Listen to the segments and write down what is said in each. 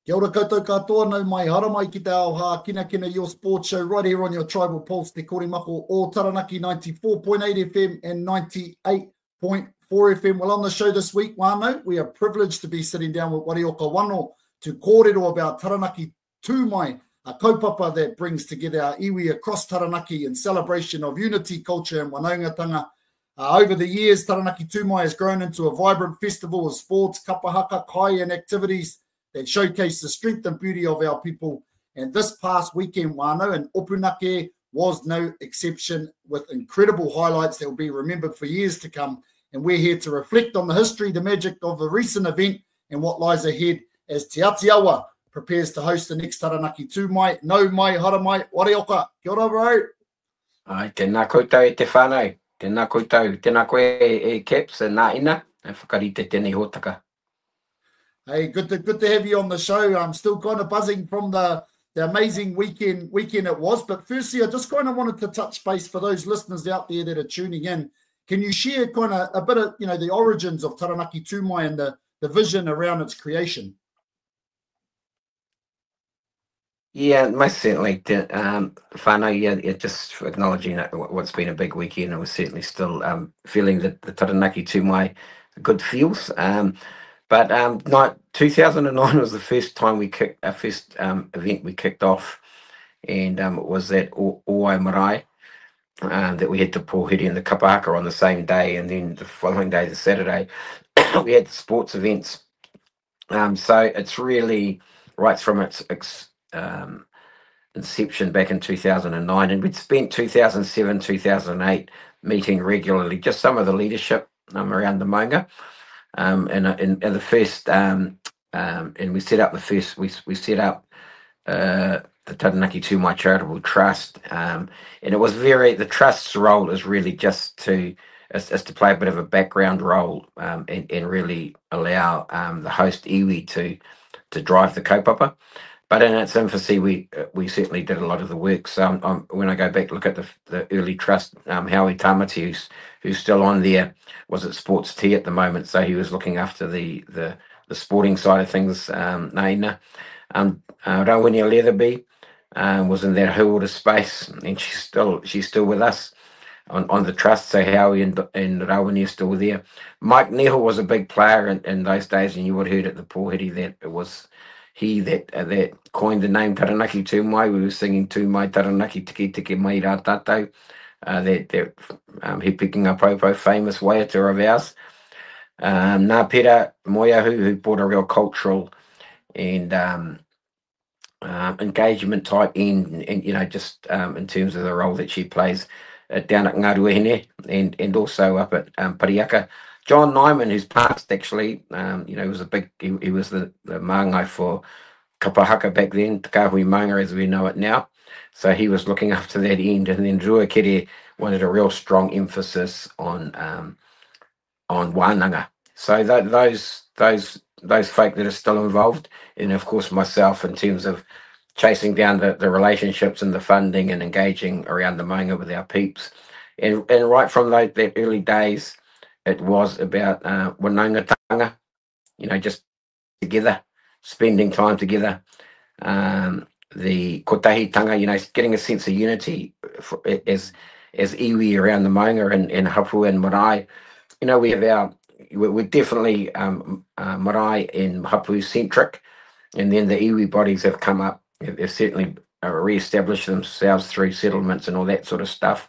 Kia ora koutou katoa, nau mai hara mai ki te ao Hākinakina, your sports show right here on your Tribal Pulse, te kōrero o Taranaki 94.8 FM and 98.4 FM. Well, on the show this week, Wano, we are privileged to be sitting down with Wharehoka Wano to kōrero about Taranaki Tū Mai, a kaupapa that brings together our iwi across Taranaki in celebration of unity, culture and whanaungatanga. Over the years, Taranaki Tū Mai has grown into a vibrant festival of sports, kapa, haka, kai and activities that showcase the strength and beauty of our people. And this past weekend, Wano, and Ōpunakē was no exception, with incredible highlights that will be remembered for years to come. And we're here to reflect on the history, the magic of the recent event, and what lies ahead as Te Atiawa prepares to host the next Taranaki Tū Mai. Nau mai, hara mai, Wharehoka. Kia ora, bro. Ai, tēnā koutou e te whānau. Tēnā koutou, tēnā koe e Caps and nā ina, e whakarite tēnei hōtaka. Hey, good to have you on the show. I'm still kind of buzzing from the amazing weekend it was. But firstly, I just kind of wanted to touch base for those listeners out there that are tuning in. Can you share kind of a bit of, the origins of Taranaki Tū Mai and the vision around its creation? Yeah, most certainly. Whānau, yeah, just acknowledging what's been a big weekend. I was certainly still feeling the Taranaki Tū Mai good feels. But 2009 was the first time event we kicked off, and it was that Ōai Marae that we had the pōhiri and the kapa haka on the same day, and then the following day, the Saturday, we had the sports events. So it's really right from its inception back in 2009, and we'd spent 2007, 2008 meeting regularly, just some of the leadership around the maunga. And the first, and we set up we set up the Taranaki Tū Mai Charitable Trust, and it was the trust's role is really just to play a bit of a background role, and really allow the host iwi to drive the kaupapa. But in its infancy, we certainly did a lot of the work. So when I go back look at the early trust, Howie Tamati, who's still on there, was at Sports T at the moment, so he was looking after the sporting side of things. Naina, Rawini Leatherby was in that Hūora space, and she's still with us on the trust. So Howie and Rawini are still there. Mike Neal was a big player in those days, and you would have heard at the pōhiri that it was he that coined the name Taranaki Tū Mai. We were singing Tū Mai Taranaki Tiki Tiki Mai Rā Tātou. He picking up Popo, famous waiata of ours. Nā Pera Moiahu, who brought a real cultural and engagement type and just in terms of the role that she plays down at Ngaruahine and also up at Pariaka. John Nyman, who's passed actually, was he was the māngai for kapa haka back then, te kāhui maunga as we know it now. So he was looking after that end, and then Ruakere wanted a real strong emphasis on wānanga. So those folk that are still involved, and of course myself in terms of chasing down the relationships and the funding and engaging around the maunga with our peeps, and right from that early days, it was about whanaungatanga, just together, spending time together. The kotahitanga, getting a sense of unity as iwi around the maunga and hapu and marae. We're definitely marae and hapu centric, and then the iwi bodies have come up. They've certainly re-established themselves through settlements and all that sort of stuff.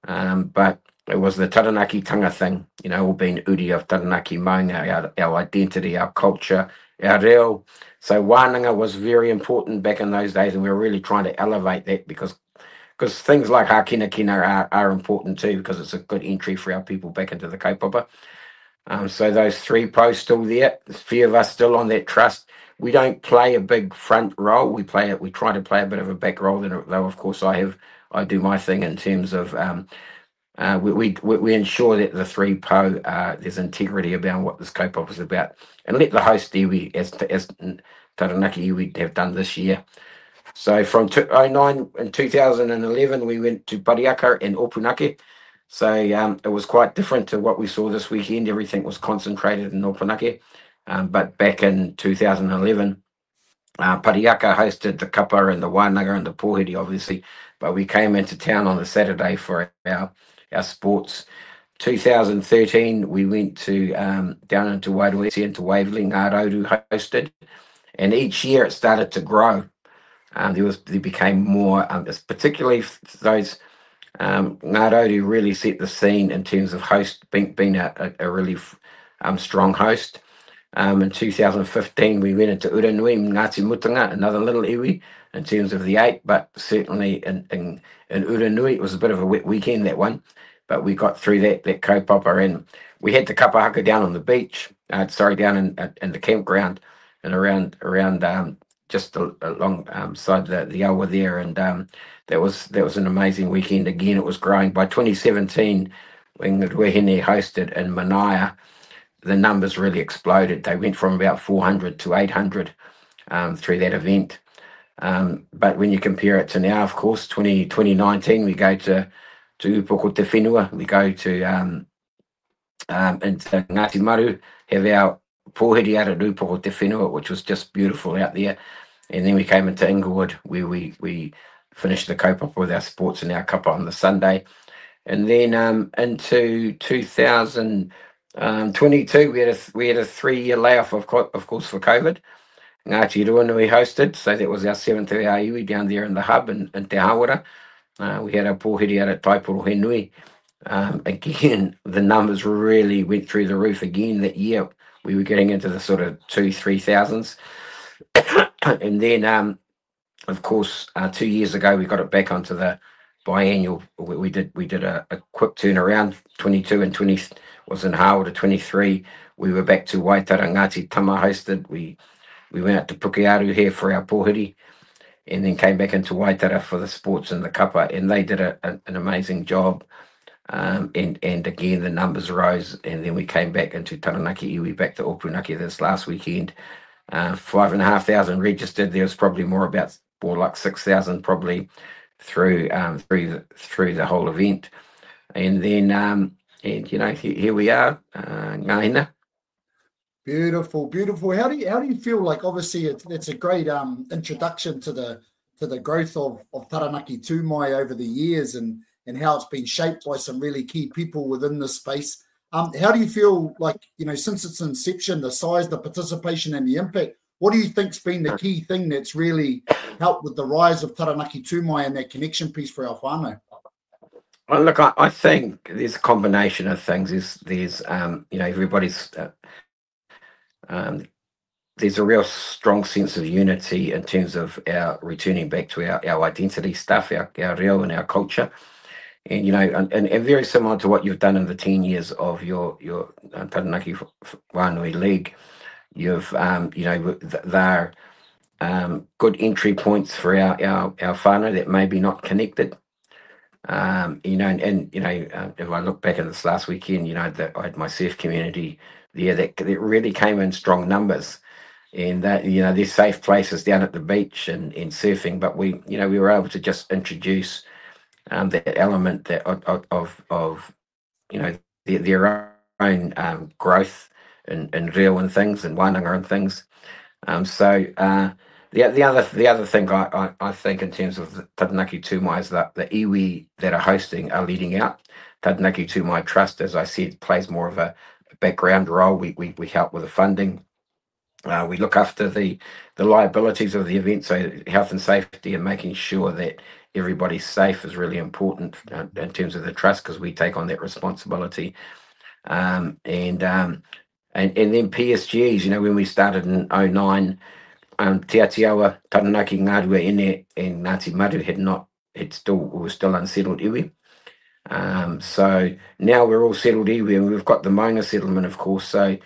But it was the Taranaki tanga thing, all being uri of Taranaki maunga, our identity, our culture, our reo. So wānanga was very important back in those days, and we were really trying to elevate that because things like Hākinakina are important too, because it's a good entry for our people back into the kaupapa. So those three posts still there, a few of us still on that trust. We don't play a big front role. We try to play a bit of a back role, though of course I do my thing in terms of we ensure that the three po there's integrity about what this kaupapa is about, and let the host iwi as Taranaki iwi have done this year. So from 2009 and 2011 we went to Pariaka and Ōpunakē. So it was quite different to what we saw this weekend. Everything was concentrated in Ōpunakē, but back in 2011 Pariaka hosted the kapa and the wānanga and the pōheri, obviously, but we came into town on the Saturday for our sports. 2013, we went to down into Wairoesi, into Waverley, Ngā Rauru hosted, and each year it started to grow. There became more, particularly those Ngā Rauru really set the scene in terms of being a really strong host. In 2015, we went into Uranui, Ngāti Mutanga, another little iwi in terms of the 8, but certainly in Uranui, it was a bit of a wet weekend, that one, but we got through that kaupapa, and we had the kapa haka down on the beach, down in the campground and around just alongside the awa there, and that was an amazing weekend. Again, it was growing. By 2017, when the Ruehine hosted in Manaia, the numbers really exploded. They went from about 400 to 800 through that event. But when you compare it to now, of course, 2019, we go to Upoko Te Whenua, we go to into Ngāti Maru, have our pōheri out at Upoko Te Whenua, which was just beautiful out there. And then we came into Inglewood, where we finished the kaupapa with our sports and our kapa on the Sunday. And then into 2022, we had a 3-year layoff, of course, for COVID. Ngāti Ruanui hosted, so that was our 7th of our iwi down there in the hub in Te Hawara. We had our pōheri out at Taiporo Henui. Again, the numbers really went through the roof again that year. We were getting into the sort of 2,000-3,000s. And then, of course, 2 years ago, we got it back onto the biannual. We did a quick turnaround. 22 and 20 was in Hāora. 23, we were back to Waitara. Ngāti Tama hosted. We went out to Pukearu here for our pōheri, and then came back into Waitara for the sports and the kapa, and they did an amazing job. And again, the numbers rose, and then we came back into Taranaki iwi, back to Ōpunakē this last weekend. 5,500 registered. There was probably more like 6,000 probably through the whole event. And then and here we are, Ngāina. Beautiful. How do you feel like? Obviously, it's a great introduction to the growth of Taranaki Tū Mai over the years, and how it's been shaped by some really key people within this space. How do you feel like, since its inception, the size, the participation, and the impact? What do you think's been the key thing that's really helped with the rise of Taranaki Tū Mai and that connection piece for our whānau? Well, look, I think there's a combination of things. There's everybody's there's a real strong sense of unity in terms of our returning back to our identity stuff, our reo and our culture. And and very similar to what you've done in the 10 years of your Taranaki Wānui League, you've they're good entry points for our whānau that may be not connected. If I look back at this last weekend, that I had my surf community there that really came in strong numbers, and that there's safe places down at the beach and surfing, but we were able to just introduce that element that of their own growth and reo and things and wānanga and things. The other thing I think in terms of the Taranaki Tū Mai is that the iwi that are hosting are leading out. Taranaki Tū Mai Trust, as I said, plays more of a background role. We help with the funding. We look after the liabilities of the event, so health and safety and making sure that everybody's safe is really important in terms of the trust, because we take on that responsibility. And then PSGs, when we started in 2009, Te Atiawa, Taranaki, Ngārua Ine, and Ngāti Maru were still unsettled iwi. So now we're all settled iwi, and we've got the Maunga settlement, of course. So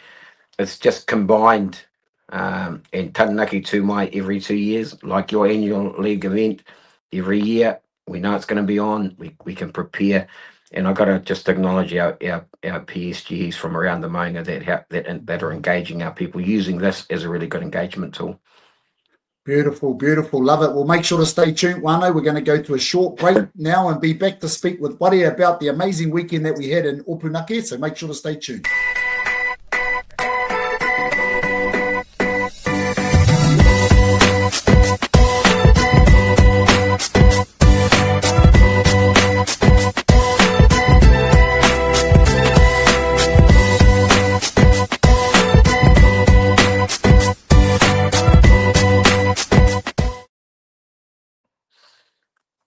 it's just combined. And Taranaki Tū Mai every 2 years, like your annual league event, every year we know it's going to be on. We can prepare, and I've got to just acknowledge our PSGs from around the Maunga that are engaging our people, using this as a really good engagement tool. Beautiful, love it. Well, make sure to stay tuned, Wano. We're going to go to a short break now and be back to speak with Wharehoka about the amazing weekend that we had in Ōpunakē, so make sure to stay tuned.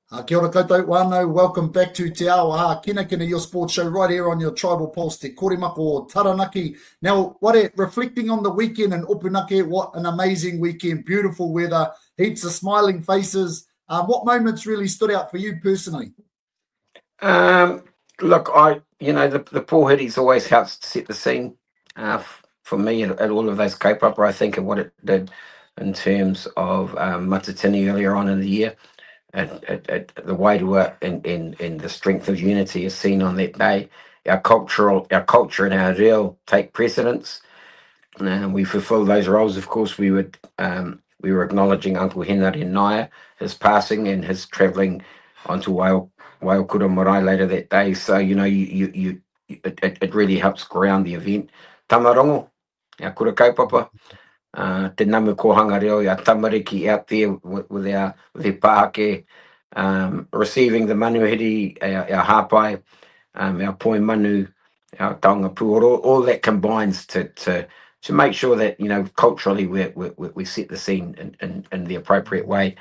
Kia ora koutou wano, welcome back to Te Awa Hākinakina, your sports show right here on your Tribal Pulse, Te Kōrero o Taranaki. Now, reflecting on the weekend in Ōpunakē, what an amazing weekend, beautiful weather, heaps of smiling faces. What moments really stood out for you personally? Look, the poor hitties always helps to set the scene for me at all of those kaupapa. I think of what it did in terms of Matatini earlier on in the year. At the wairua and the strength of unity is seen on that day. Our culture and our reo take precedence. We fulfil those roles. Of course, we were acknowledging Uncle Henare Naya, his passing and his travelling onto Waiokura Marae later that day. So it really helps ground the event. Tamarongo, our kura kaupapa. Te namu kohanga reo, our tamariki out there with their pāke, receiving the manuhiri, our hapai, our poi manu, our taonga pūoro, all that combines to make sure that culturally we set the scene in the appropriate way.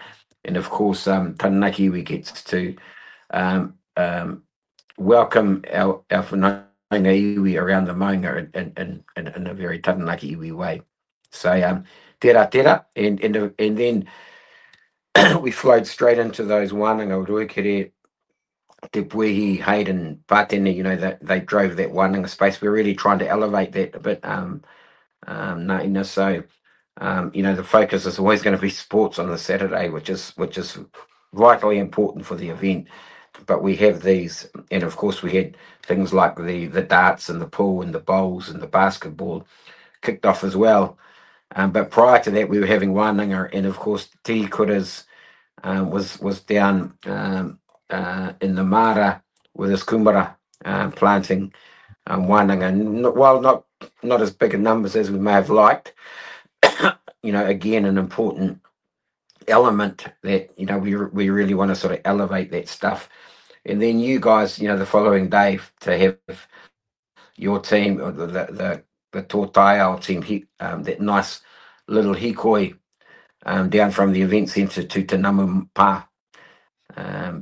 And of course, Taranaki iwi gets to welcome our whanaungatanga iwi around the maunga in a very Taranaki iwi way. So tera, and then we flowed straight into those wānanga ruikere, te puehi, Hayden, Pātene, that they drove that wānanga space. We're really trying to elevate that a bit. So the focus is always going to be sports on the Saturday, which is vitally important for the event. But we have these, and of course we had things like the darts and the pool and the bowls and the basketball kicked off as well. But prior to that, we were having wānanga, and of course Te Kuras was down in the Mara with his kumara planting wānanga. While not as big in numbers as we may have liked, again an important element that we really want to sort of elevate that stuff. And then you guys, the following day to have your team, or the Tōtaiao team, that nice little hikoi down from the event centre to Te Namu Pā.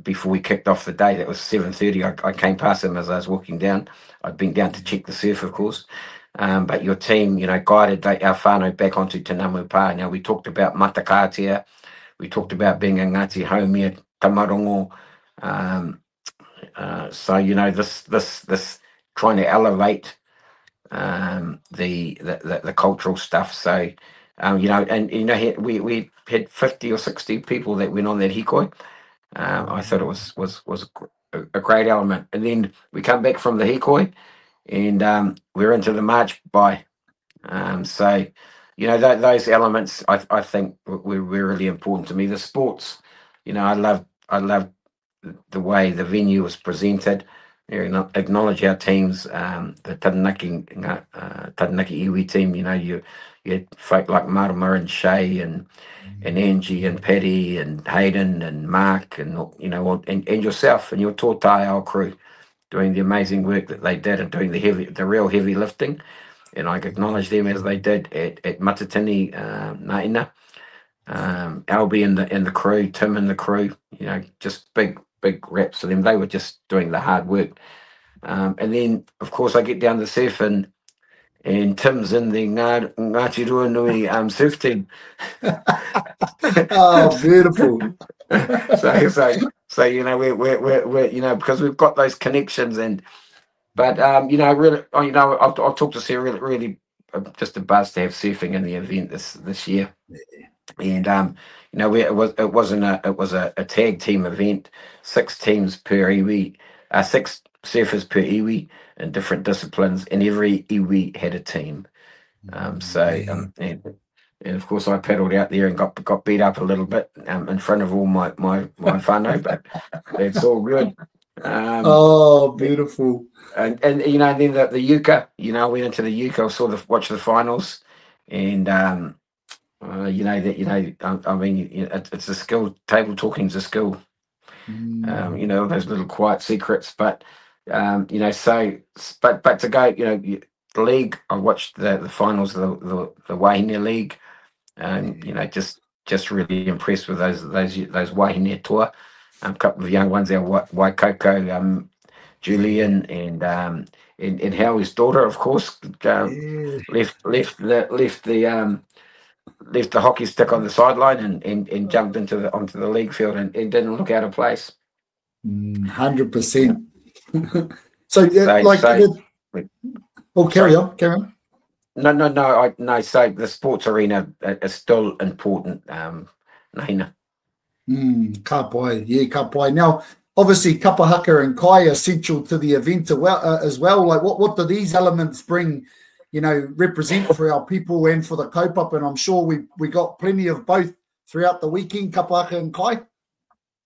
Before we kicked off the day, that was 7:30. I came past them as I was walking down. I'd been down to check the surf, of course. But your team, guided our whānau back onto Te Namu Pā. Now, we talked about matakatia. We talked about being a Ngāti Haumia, Tamarongo. So, this trying to elevate the cultural stuff. So, we had 50 or 60 people that went on that hikoi. I thought it was a great element. And then we come back from the hikoi, and we're into the march by. So, those elements I think were really important to me. The sports, I love the way the venue was presented. Acknowledge our teams, the Taranaki iwi team. You had folk like Marama and Shay and Angie and Paddy and Hayden and Mark and and yourself and your Tōtaiao crew doing the amazing work that they did and doing the real heavy lifting. And I acknowledge them as they did at Matatini, Naina, Albie and the crew, Tim and the crew. Just big raps for them. They were just doing the hard work. And then, of course, I get down the surf and Tim's in the Ngāti Ruanui surf team. Oh, beautiful. So we're because we've got those connections but really, I'll talk to Sarah. Really, just a buzz to have surfing in the event this year. And it was a tag team event, 6 teams per iwi, 6 surfers per iwi in different disciplines, and every iwi had a team. And of course I paddled out there and got beat up a little bit in front of all my whānau, but it's all good. Beautiful. And then the Yuka, I went into the Yuka, watched the finals, and it's a skill. Table talking's a skill. Those little quiet secrets, but but to go, the league. I watched the finals of the Wahine League, and just really impressed with those Wahine tour. a couple of young ones, our Waikoko, Julian, and Howie's daughter, of course, left the hockey stick on the sideline and jumped onto the league field and didn't look out of place. 100%. So carry on. No. So the sports arena is still important, Nahina. Ka pai. Now, obviously, kapa, haka, and kai are essential to the event as well. Like, what do these elements bring? Represent for our people and for the kaupapa? And I'm sure we got plenty of both throughout the weekend, kapa, haka, and kai.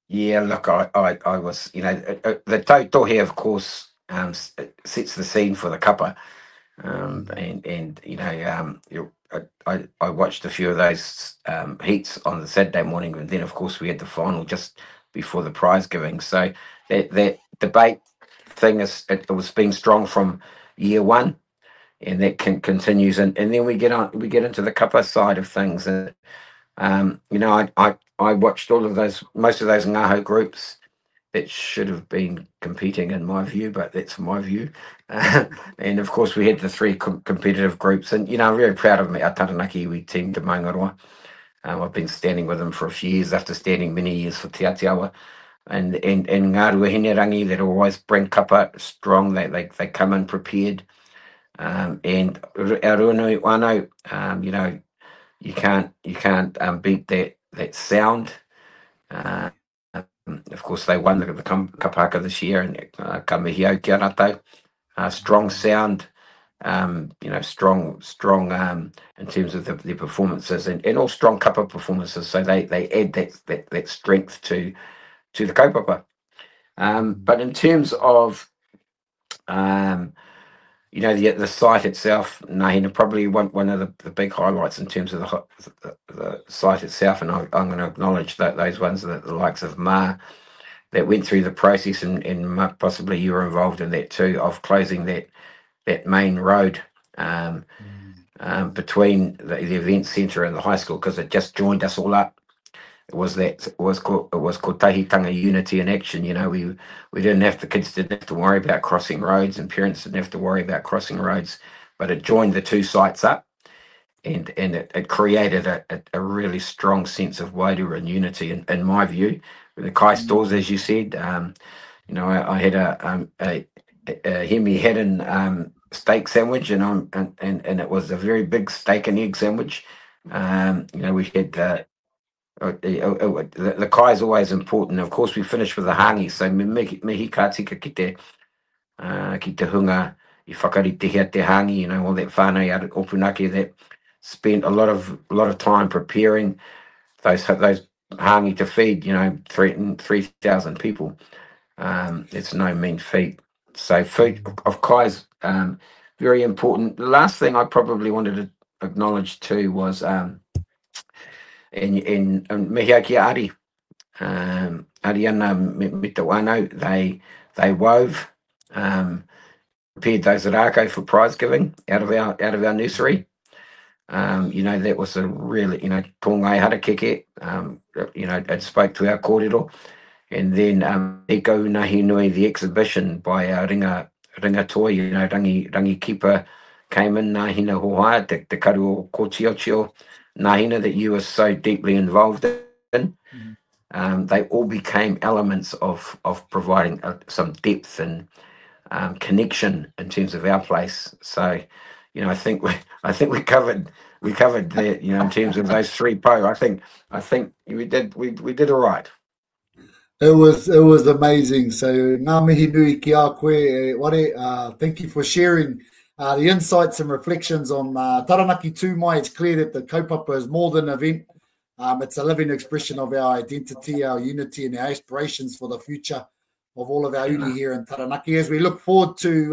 Yeah, look, I was, the tautohe, of course, sets the scene for the kapa. I watched a few of those heats on the Saturday morning, and then of course we had the final just before the prize giving. So that debate thing it was being strong from year one, and that continues. And then we get into the kapa side of things, and I watched most of those ngaho groups that should have been competing in my view, but that's my view. And of course, we had the three competitive groups, and I'm very proud of our Taranaki Iwi team, Te Maungaroa. I've been standing with them for a few years after standing many years for Te Atiawa. And ngā ruahinerangi that always bring kapa strong, they come in prepared. And our Runui Wano, you can't beat that sound. Of course, they won the kapa haka this year, and ka mihi au ki ana tau. Strong sound, strong in terms of their performances, and all strong kapa performances. So they add that strength to the kaupapa. But in terms of the site itself, Nahina, probably one of the big highlights in terms of the site itself, and I'm going to acknowledge that those ones, the likes of Ma, that went through the process, and possibly you were involved in that too, of closing that main road between the event centre and the high school, because it just joined us all up. It was called tahitanga unity in action. We the kids didn't have to worry about crossing roads, and parents didn't have to worry about crossing roads, but it joined the two sites up, and it created a really strong sense of wairua and unity in my view. With the kai stores, as you said, I had a hemi head steak sandwich, and it was a very big steak and egg sandwich. We had the kai is always important. Of course, we finished with the hangi, so mihi ka tika ki te hunga I whakarite te hangi, all that whānau out at Ōpunakē that spent a lot of time preparing those hangi to feed 3,000 people. It's no mean feat. So food of kai is very important. The last thing I probably wanted to acknowledge too was in mehia ki Ari. Ariana me te wano, they wove, prepared those rākau for prize giving out of our nursery. That was a really, tōngai harakeke, it spoke to our kōrero. And then Eko Nahi Nui, the exhibition by our ringa toi, rangi keeper came in, Nahina Hohaia, te karu o Kōtiochio, Nahina, that you were so deeply involved in. They all became elements of providing some depth and connection in terms of our place. So, I think we covered that, in terms of those three po. I think we did all right. It was amazing. So ngā mihi nui ki a koe, ware. Thank you for sharing the insights and reflections on Taranaki Tū Mai. It's clear that the kaupapa is more than an event. It's a living expression of our identity, our unity, and our aspirations for the future of all of our uri here in Taranaki. As we look forward to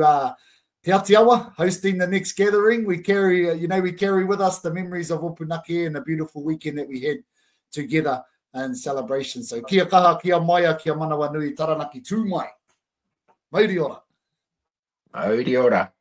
Te Atiawa hosting the next gathering, we carry with us the memories of Ōpunakē and the beautiful weekend that we had together in celebration. So kia kaha, kia maia, kia manawa nui, Taranaki Tū Mai. Mauri ora. Mauri ora.